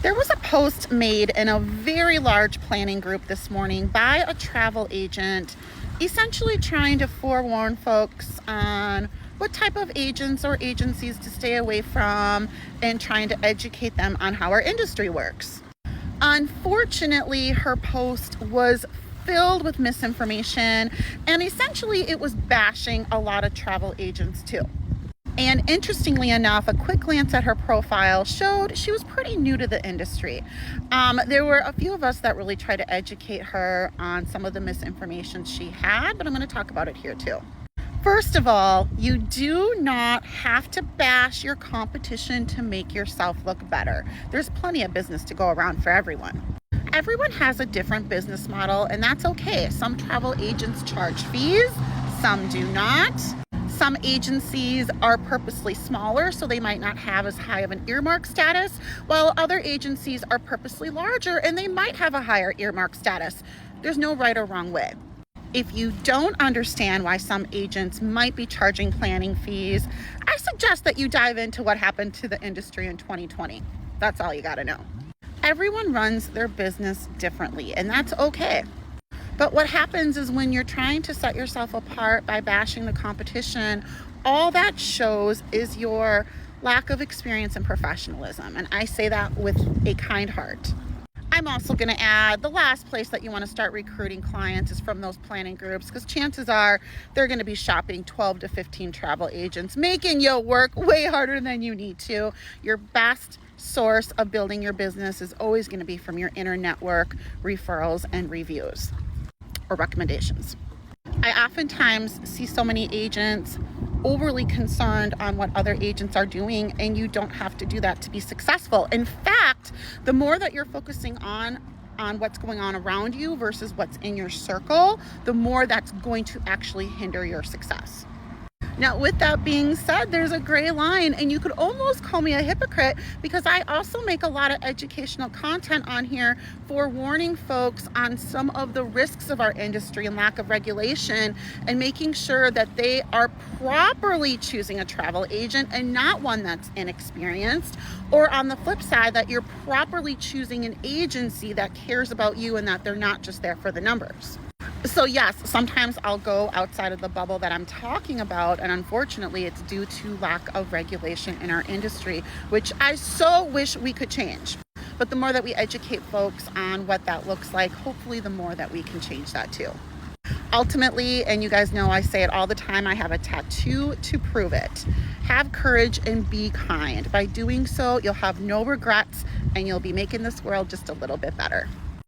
There was a post made in a very large planning group this morning by a travel agent, essentially trying to forewarn folks on what type of agents or agencies to stay away from and trying to educate them on how our industry works. Unfortunately, her post was filled with misinformation, and essentially it was bashing a lot of travel agents too. And interestingly enough, a quick glance at her profile showed she was pretty new to the industry. There were a few of us that really tried to educate her on some of the misinformation she had, but I'm going to talk about it here too. First of all, you do not have to bash your competition to make yourself look better. There's plenty of business to go around for everyone. Everyone has a different business model, and that's okay. Some travel agents charge fees, some do not. Some agencies are purposely smaller, so they might not have as high of an earmark status, while other agencies are purposely larger and they might have a higher earmark status. There's no right or wrong way. If you don't understand why some agents might be charging planning fees, I suggest that you dive into what happened to the industry in 2020. That's all you gotta know. Everyone runs their business differently, and that's okay. But what happens is when you're trying to set yourself apart by bashing the competition, all that shows is your lack of experience and professionalism. And I say that with a kind heart. I'm also going to add the last place that you want to start recruiting clients is from those planning groups, because chances are they're going to be shopping 12 to 15 travel agents, making you work way harder than you need to. Your best source of building your business is always going to be from your inner network, referrals, and reviews or recommendations. I oftentimes see so many agents overly concerned on what other agents are doing, and you don't have to do that to be successful. In fact, the more that you're focusing on what's going on around you versus what's in your circle, the more that's going to actually hinder your success. Now, with that being said, there's a gray line, and you could almost call me a hypocrite because I also make a lot of educational content on here for warning folks on some of the risks of our industry and lack of regulation, and making sure that they are properly choosing a travel agent and not one that's inexperienced, or on the flip side, that you're properly choosing an agency that cares about you and that they're not just there for the numbers. So yes, sometimes I'll go outside of the bubble that I'm talking about, and unfortunately it's due to lack of regulation in our industry, which I so wish we could change. But the more that we educate folks on what that looks like, hopefully the more that we can change that too. Ultimately, and you guys know I say it all the time, I have a tattoo to prove it. Have courage and be kind. By doing so, you'll have no regrets, and you'll be making this world just a little bit better.